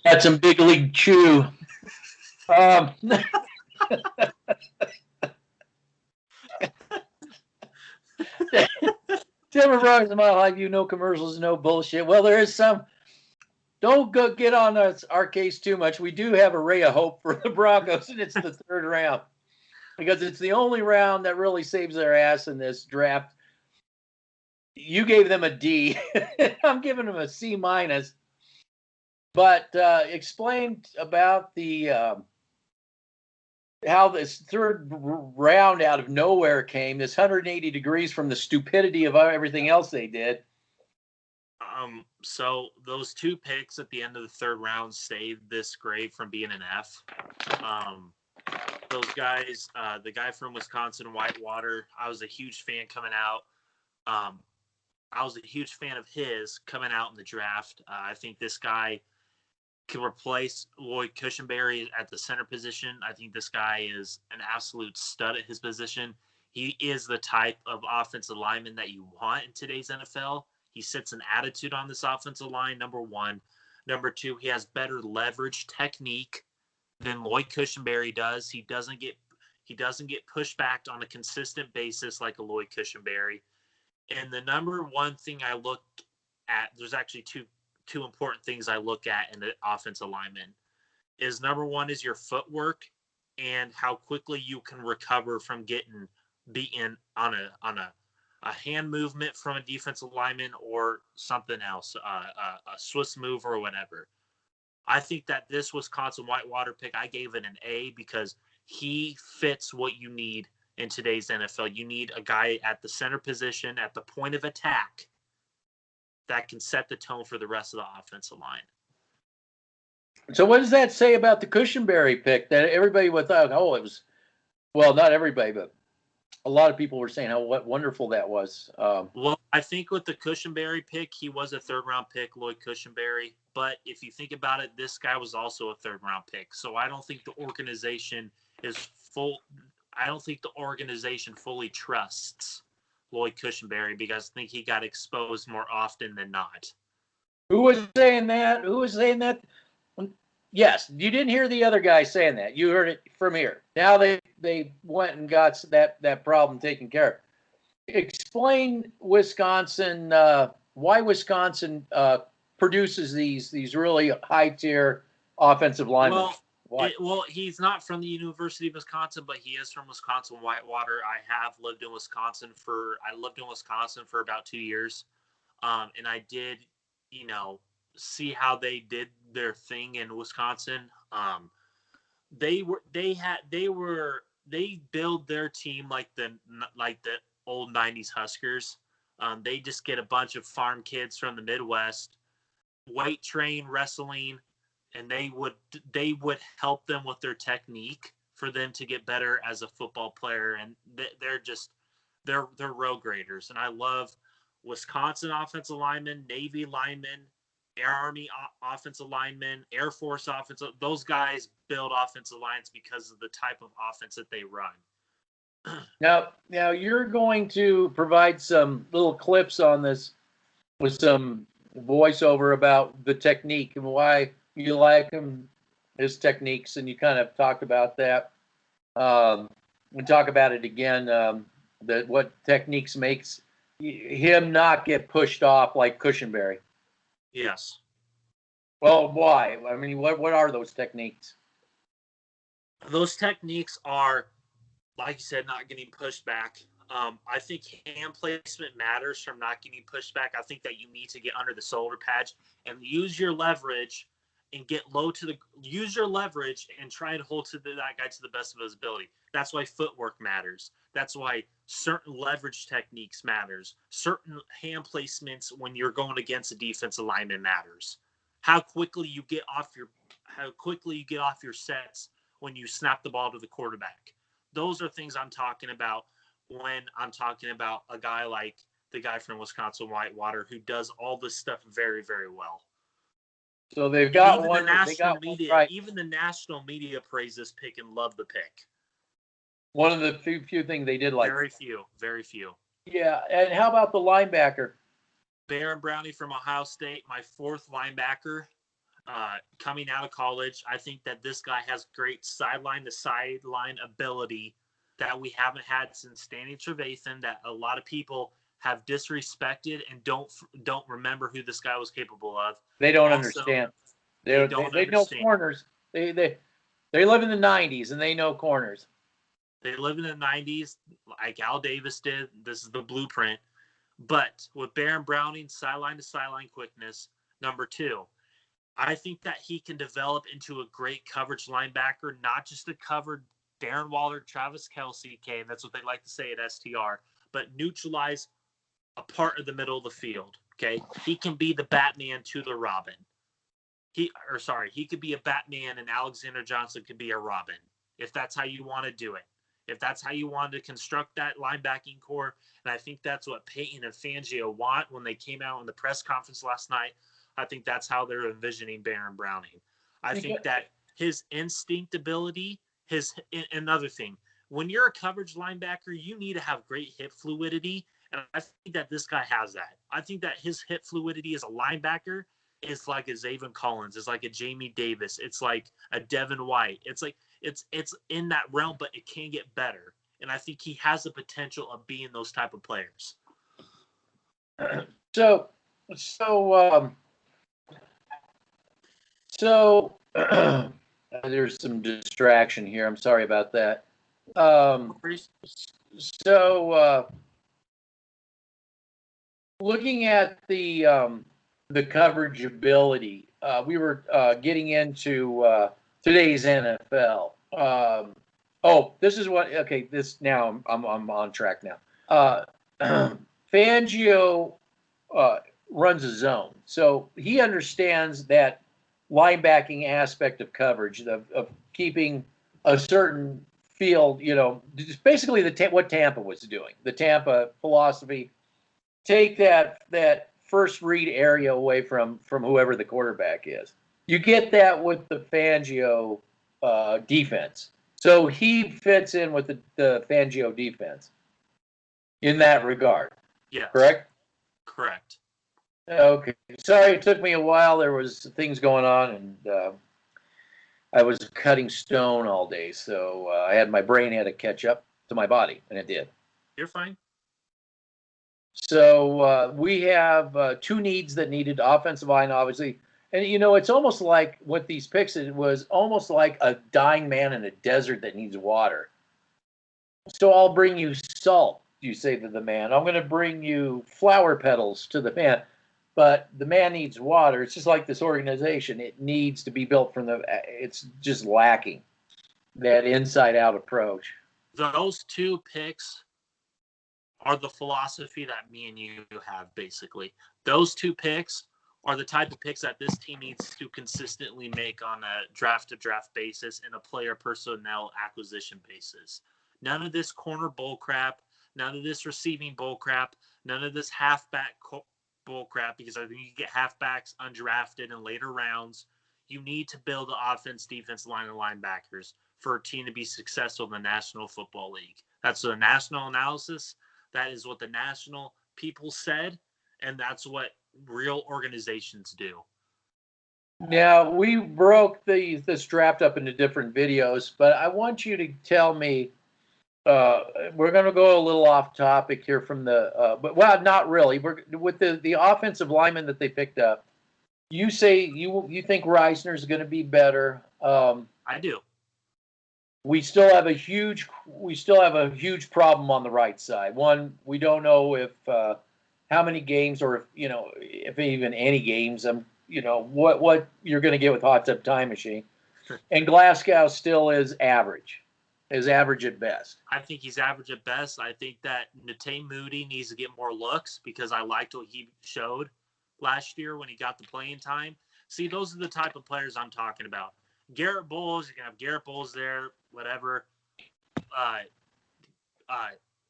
That's some big league chew. Denver Broncos, Mile High View, no commercials, no bullshit. Well, there is some. Don't go get on our case too much. We do have a ray of hope for the Broncos, and it's the third round because it's the only round that really saves their ass in this draft. You gave them a D. I'm giving them a C minus. But explain about the how this third round out of nowhere came. This 180 degrees from the stupidity of everything else they did. So those two picks at the end of the third round saved this grade from being an F. Those guys, the guy from Wisconsin, Whitewater, I was a huge fan coming out. I was a huge fan of his coming out in the draft. I think this guy can replace Lloyd Cushenberry at the center position. I think this guy is an absolute stud at his position. He is the type of offensive lineman that you want in today's NFL. He sets an attitude on this offensive line, number one. Number two, he has better leverage technique than Lloyd Cushenberry does. He doesn't get pushed back on a consistent basis like a Lloyd Cushenberry. And the number one thing I look at, there's actually two important things I look at in the offensive lineman. Is number one is your footwork and how quickly you can recover from getting beaten on a hand movement from a defensive lineman or something else, a Swiss move or whatever. I think that this Wisconsin Whitewater pick, I gave it an A because he fits what you need in today's NFL. You need a guy at the center position, at the point of attack, that can set the tone for the rest of the offensive line. So what does that say about the Cushenberry pick that everybody would thought, oh, it was, well, not everybody, but a lot of people were saying how wonderful that was. Well, I think with the Cushenberry pick, he was a third-round pick, Lloyd Cushenberry. But if you think about it, this guy was also a third-round pick. So I don't think the organization is full. I don't think the organization fully trusts Lloyd Cushenberry because I think he got exposed more often than not. Who was saying that? Who was saying that? Yes, you didn't hear the other guy saying that. You heard it from here. Now they went and got that problem taken care of. Explain Wisconsin, why Wisconsin produces these really high-tier offensive linemen. Well, he's not from the University of Wisconsin, but he is from Wisconsin Whitewater. I lived in Wisconsin for about 2 years. And I did, see how they did their thing in Wisconsin. They build their team like the old 90s Huskers. They just get a bunch of farm kids from the Midwest, weight train, wrestling, and they would help them with their technique for them to get better as a football player. And they're road graders. And I love Wisconsin offensive linemen, Navy linemen, Army offensive linemen, Air Force offensive. Those guys build offensive lines because of the type of offense that they run. Now you're going to provide some little clips on this with some voiceover about the technique and why you like him, his techniques, and you kind of talked about that. We talk about it again. That what techniques makes him not get pushed off like Cushenberry. Yes. Well, why? I mean, what are those techniques? Those techniques are, like you said, not getting pushed back. I think hand placement matters from not getting pushed back. I think that you need to get under the shoulder pads and use your leverage and get low use your leverage and try and hold that guy to the best of his ability. That's why footwork matters. That's why certain leverage techniques matters. Certain hand placements when you're going against a defensive lineman matters. How quickly you get off your sets when you snap the ball to the quarterback. Those are things I'm talking about when I'm talking about a guy like the guy from Wisconsin Whitewater who does all this stuff very, very well. So they've got even one. The national media, right. Even the national media praised this pick and loved the pick. One of the few things they did like. Very few. Yeah, and how about the linebacker? Baron Browning from Ohio State, my fourth linebacker. Coming out of college, I think that this guy has great sideline to sideline ability that we haven't had since Danny Trevathan, that a lot of people have disrespected and don't remember who this guy was capable of. They don't Also, understand. they They know understand. corners. They live in the '90s and they know corners. They live in the '90s, like Al Davis did. This is the blueprint. But with Baron Browning's sideline to sideline quickness, number two, I think that he can develop into a great coverage linebacker, not just to cover Darren Waller, Travis Kelce, okay, that's what they like to say at STR, but neutralize a part of the middle of the field, okay? He can be the Batman to the Robin. He could be a Batman and Alexander Johnson could be a Robin, if that's how you want to do it. If that's how you want to construct that linebacking core, and I think that's what Peyton and Fangio want when they came out in the press conference last night. I think that's how they're envisioning Baron Browning. I think that his instinct ability, another thing, when you're a coverage linebacker, you need to have great hip fluidity, and I think that this guy has that. I think that his hip fluidity as a linebacker is like a Zaven Collins, it's like a Jamie Davis, it's like a Devin White. It's like it's in that realm, but it can get better. And I think he has the potential of being those type of players. So, there's some distraction here. I'm sorry about that. Looking at the coverage ability, we were getting into today's NFL. This is what. Okay, this now I'm on track now. Fangio runs a zone, so he understands that linebacking aspect of coverage of keeping a certain field. Basically what Tampa was doing. The Tampa philosophy: take that first read area away from whoever the quarterback is. You get that with the Fangio defense. So he fits in with the Fangio defense in that regard. Yeah. Correct? Correct. Okay. Sorry, it took me a while. There was things going on, and I was cutting stone all day, so my brain had to catch up to my body, and it did. You're fine. So we have two needs that needed offensive line, obviously. And, it's almost like with these picks, it was almost like a dying man in a desert that needs water. So I'll bring you salt, you say to the man. I'm going to bring you flower petals to the man. But the man needs water. It's just like this organization. It needs to be built it's just lacking that inside-out approach. Those two picks are the philosophy that me and you have, basically. Those two picks are the type of picks that this team needs to consistently make on a draft-to-draft basis and a player personnel acquisition basis. None of this corner bull crap, none of this receiving bull crap, none of this halfback bull crap, because I think you get halfbacks undrafted in later rounds. You need to build the offense, defense line, and linebackers for a team to be successful in the National Football League. That's the national analysis. That is what the national people said, and that's what real organizations do. Now, we broke this draft up into different videos, but I want you to tell me, we're going to go a little off topic here from but not really. With the offensive lineman that they picked up, you say you think Reisner is going to be better. I do. We still have a huge problem on the right side. One, we don't know if how many games, or if even any games. What you're going to get with Hot Tub Time Machine, and Glasgow still is average at best. I think he's average at best. I think that Nate Moody needs to get more looks, because I liked what he showed last year when he got the playing time. See, those are the type of players I'm talking about. Garrett Bowles, you can have Garrett Bowles there, whatever.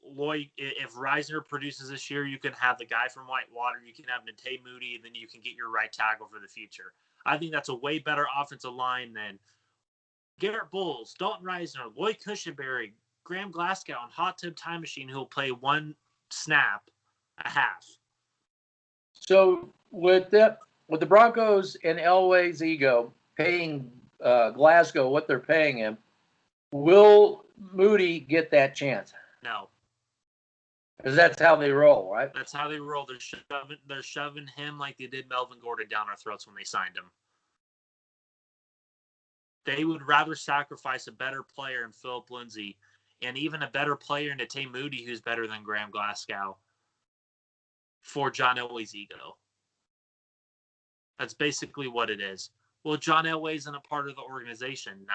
Lloyd, if Reisner produces this year, you can have the guy from Whitewater, you can have Nate Moody, and then you can get your right tackle for the future. I think that's a way better offensive line than Garrett Bowles, Dalton Reisner, Lloyd Cushenberry, Graham Glasgow, and Hot Tub Time Machine, who will play one snap a half. So with the Broncos and Elway's ego paying Glasgow what they're paying him, will Moody get that chance? No. Because that's how they roll, right? That's how they roll. They're shoving him like they did Melvin Gordon down our throats when they signed him. They would rather sacrifice a better player in Philip Lindsay and even a better player in Tay Moody, who's better than Graham Glasgow, for John Elway's ego. That's basically what it is. Well, John Elway isn't a part of the organization.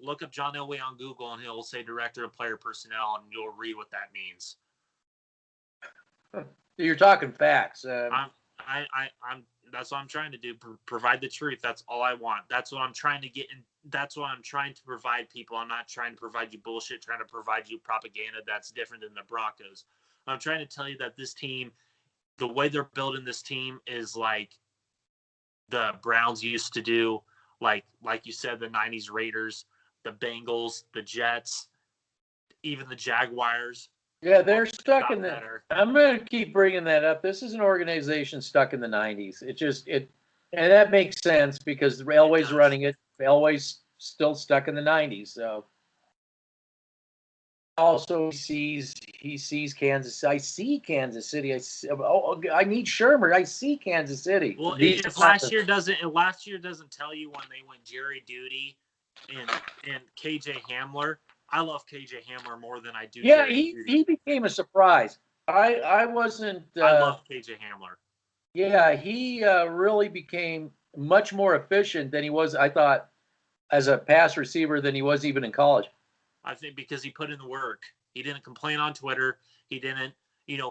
Look up John Elway on Google, and he'll say Director of Player Personnel, and you'll read what that means. You're talking facts. That's what I'm trying to do. Provide the truth. That's all I want. That's what I'm trying to get in. That's what I'm trying to provide people. I'm not trying to provide you bullshit, trying to provide you propaganda that's different than the Broncos. I'm trying to tell you that this team, the way they're building this team is like the Browns used to do, like you said, the 90s Raiders, the Bengals, the Jets, even the Jaguars. Yeah, they're stuck in the. I'm going to keep bringing that up. This is an organization stuck in the 90s. And that makes sense because Elway's running it. Elway's still stuck in the 90s. So also he sees Kansas. I see Kansas City. I need Shermer. I see Kansas City. Well, if last year doesn't tell you when they went Jerry Jeudy and KJ Hamler. I love KJ Hamler more than I do. Yeah, he became a surprise. I wasn't. I love KJ Hamler. Yeah, he really became much more efficient than he was, I thought, as a pass receiver than he was even in college. I think because he put in the work. He didn't complain on Twitter. He didn't,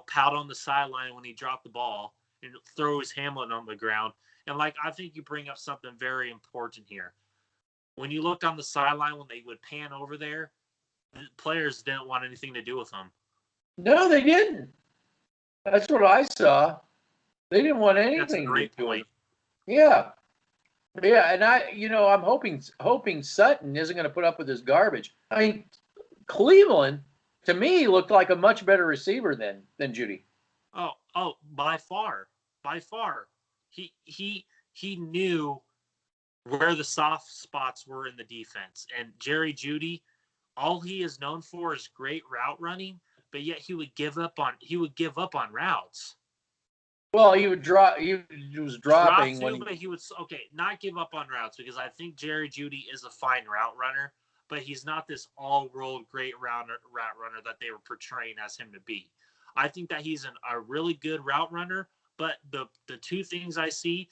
pout on the sideline when he dropped the ball and throw his Hamlet on the ground. And I think you bring up something very important here. When you looked on the sideline when they would pan over there, the players didn't want anything to do with him. No, they didn't. That's what I saw. They didn't want anything. That's a great point. Yeah. Yeah, and I'm hoping Sutton isn't going to put up with this garbage. I mean, Cleveland, to me, looked like a much better receiver than Jeudy. Oh, by far. He knew where the soft spots were in the defense. And Jerry Jeudy, all he is known for is great route running, but yet he would give up on routes. Well, he would drop. He was dropping but he would not give up on routes because I think Jerry Jeudy is a fine route runner, but he's not this all-world great route runner that they were portraying as him to be. I think that he's a really good route runner, but the two things I see,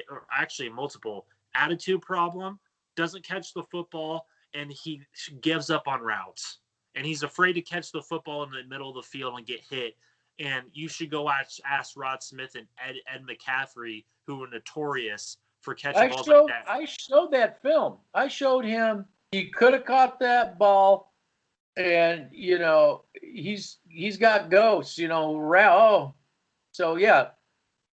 or actually multiple, attitude problem, doesn't catch the football, and he gives up on routes. And he's afraid to catch the football in the middle of the field and get hit. And you should go ask Rod Smith and Ed McCaffrey, who were notorious for catching balls like that. I showed that film. I showed him. He could have caught that ball, and he's got ghosts. So yeah,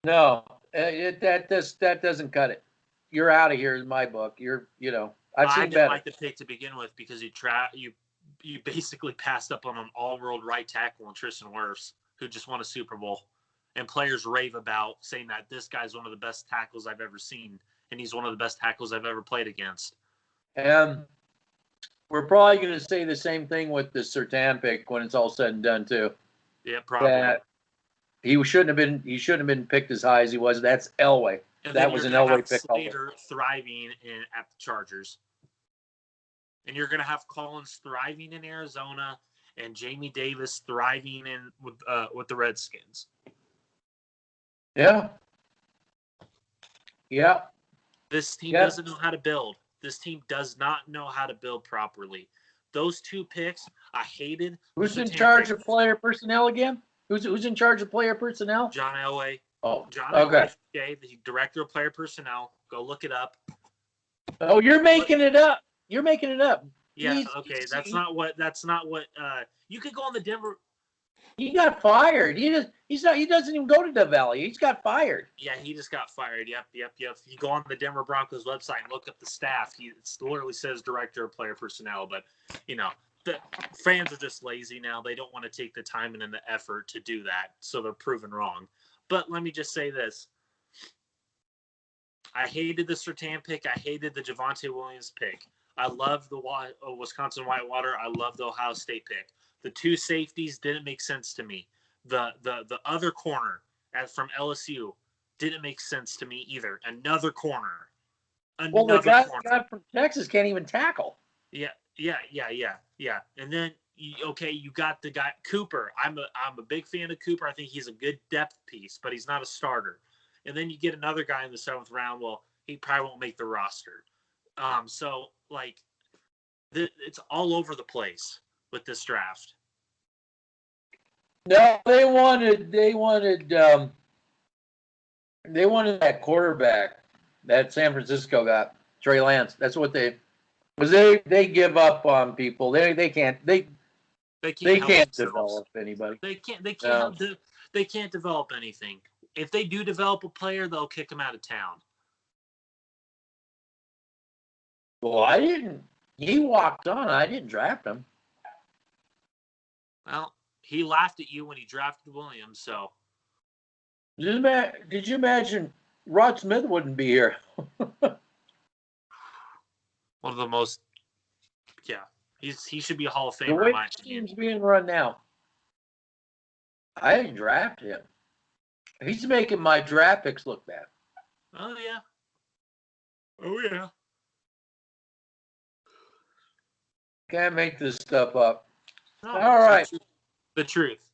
no, that doesn't cut it. You're out of here in my book. I've seen better. I didn't like the pick to begin with because you basically passed up on an all-world right tackle in Tristan Wirfs, who just won a Super Bowl, and players rave about saying that this guy's one of the best tackles I've ever seen, and he's one of the best tackles I've ever played against. And we're probably going to say the same thing with the Surtain pick when it's all said and done too. Yeah, probably. That he shouldn't have been picked as high as he was. That's Elway. And that was an Elway pick. Slater thriving at the Chargers, and you're going to have Collins thriving in Arizona, and Jamie Davis thriving with the Redskins. Yeah. Yeah. This team doesn't know how to build. This team does not know how to build properly. Those two picks, I hated. Who's in charge of player personnel again? Who's in charge of player personnel? John Elway. Oh, John okay. Elway, the director of player personnel. Go look it up. Oh, you're making it up. You're making it up. Yeah, okay. That's not what you could go on the Denver. He got fired. He doesn't even go to the Valley. He's got fired. Yeah, he just got fired. Yep. You go on the Denver Broncos website and look up the staff. It literally says director of player personnel, but the fans are just lazy now. They don't want to take the time and the effort to do that, so they're proven wrong. But let me just say this. I hated the Surtain pick. I hated the Javonte Williams pick. I love the Wisconsin Whitewater. I love the Ohio State pick. The two safeties didn't make sense to me. The other corner from LSU didn't make sense to me either. Another corner. Well, the guy from Texas can't even tackle. Yeah. And then you got the guy Cooper. I'm a big fan of Cooper. I think he's a good depth piece, but he's not a starter. And then you get another guy in the 7th round. Well, he probably won't make the roster. So like, it's all over the place with this draft. No, they wanted that quarterback that San Francisco got, Trey Lance. That's what they give up on people. They can't develop anybody. They can't develop anything. If they do develop a player, they'll kick him out of town. Well, he walked on. I didn't draft him. Well, he laughed at you when he drafted Williams, so. Did you imagine Rod Smith wouldn't be here? One of the most, he should be a Hall of Famer. The way the team's being run now, I didn't draft him. He's making my draft picks look bad. Oh yeah. Can't make this stuff up. No, all right. The truth.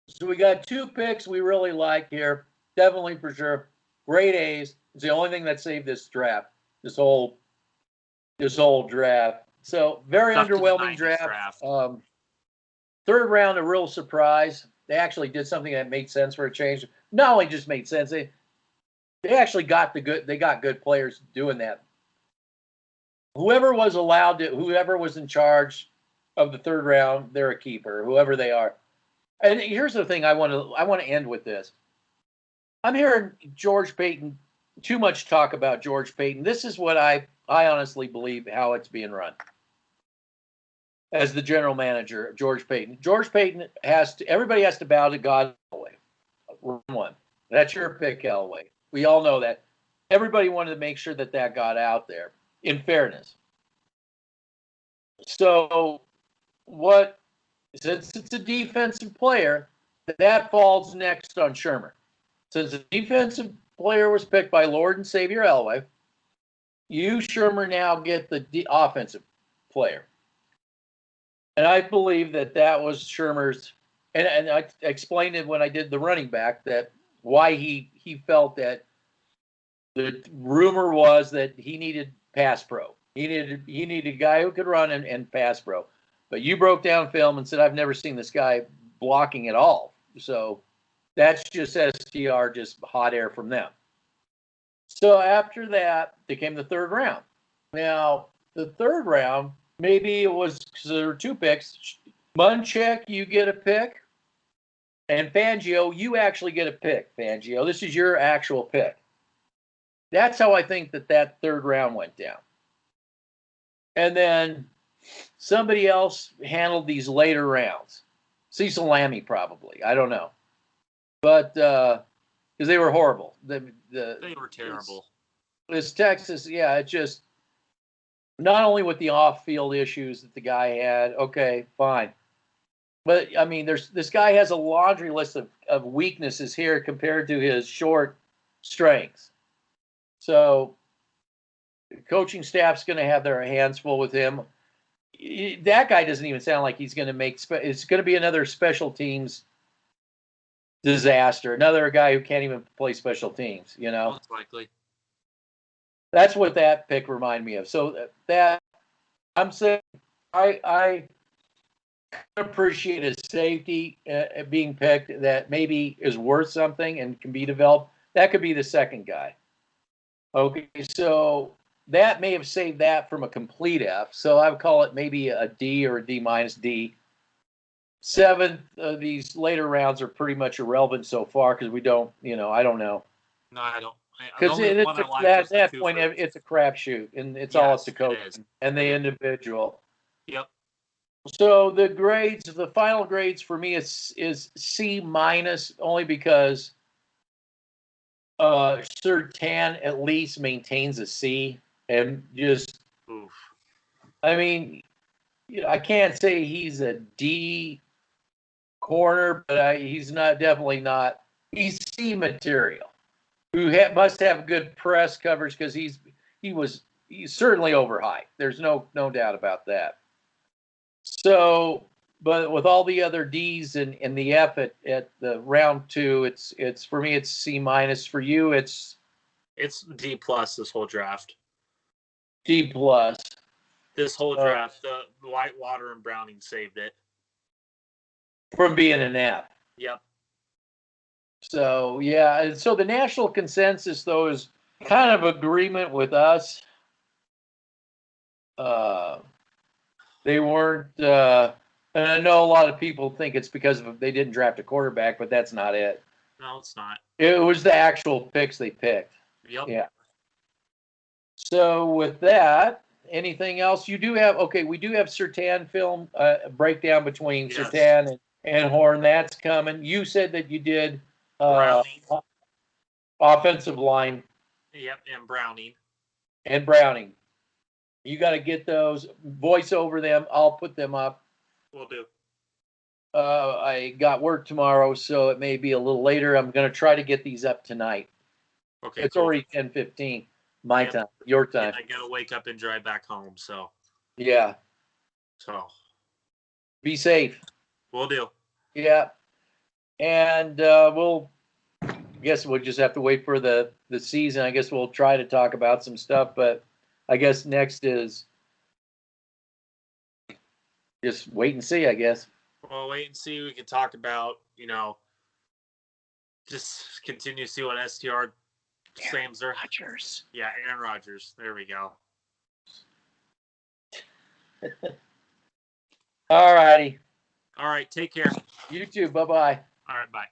So we got 2 picks we really like here. Definitely for sure. Great A's. It's the only thing that saved this draft. This whole draft. So very underwhelming draft. 3rd round, a real surprise. They actually did something that made sense for a change. Not only just made sense, they actually got good players doing that. Whoever was in charge of the 3rd round, they're a keeper, whoever they are. And here's the thing I want to end with this. I'm hearing George Paton, too much talk about George Paton. This is what I honestly believe how it's being run. As the general manager, George Paton. George Paton everybody has to bow to God Elway. Round 1. That's your pick, Elway. We all know that. Everybody wanted to make sure that got out there, in fairness. So, since it's a defensive player, that falls next on Shermer. Since the defensive player was picked by Lord and Savior Elway, you, Shermer, now get the offensive player. And I believe that was Shermer's, and I explained it when I did the running back, that why he felt that the rumor was that he needed pass pro. He needed a guy who could run and pass pro. But you broke down film and said, I've never seen this guy blocking at all. So that's just STR, just hot air from them. So after that, they came the 3rd round. Now, the 3rd round, maybe it was because there were 2 picks. Munchak, you get a pick. And Fangio, you actually get a pick, Fangio. This is your actual pick. That's how I think that 3rd round went down. And then somebody else handled these later rounds. Cecil Lammey, probably. I don't know. But because they were horrible. They were terrible. This Texas, it just not only with the off-field issues that the guy had. Okay, fine. But I mean, this guy has a laundry list of weaknesses here compared to his short strengths. So the coaching staff's going to have their hands full with him. That guy doesn't even sound like he's going to make. It's going to be another special teams disaster. Another guy who can't even play special teams. Most likely. That's what that pick reminded me of. So that I'm saying, I appreciate a safety being picked that maybe is worth something and can be developed. That could be the 2nd guy. Okay, so that may have saved that from a complete F. So I would call it maybe a D or a D minus D. 7th of these later rounds are pretty much irrelevant so far because we don't, I don't know. No, I don't. Because at that point, it's a crapshoot, and it's all up to coach and the individual. Yep. So the grades, the final grades for me is C minus, only because Surtain at least maintains a C, and just, Oof. I mean, I can't say he's a D corner, but he's not, definitely not. He's C material. Who must have good press coverage, because he's certainly overhyped. There's no doubt about that. So, but with all the other D's and the F at the round 2, it's for me it's C minus. For you, it's D plus this whole draft. D plus. This whole draft, the Whitewater and Browning saved it from being an F. Yep. So yeah, and so the national consensus though is kind of agreement with us. They weren't, and I know a lot of people think it's because they didn't draft a quarterback, but that's not it. No, it's not. It was the actual picks they picked. Yep. Yeah. So with that, anything else? You do have, okay, we do have Surtain film, breakdown between Surtain and Horn. That's coming. You said that you did offensive line. Yep, and Browning. And Browning. You got to get those, voice over them. I'll put them up. Will do. I got work tomorrow, so it may be a little later. I'm going to try to get these up tonight. Okay, it's already 10:15 my time, your time. I got to wake up and drive back home, so. Yeah. So. Be safe. Will do. Yeah. And I guess we'll just have to wait for the season. I guess we'll try to talk about some stuff, but I guess next is just wait and see, I guess. Well, wait and see. We can talk about, just continue to see what STR slams are. Rodgers. Yeah, Aaron Rodgers. There we go. All righty. All right. Take care. You too. Bye-bye. All right. Bye.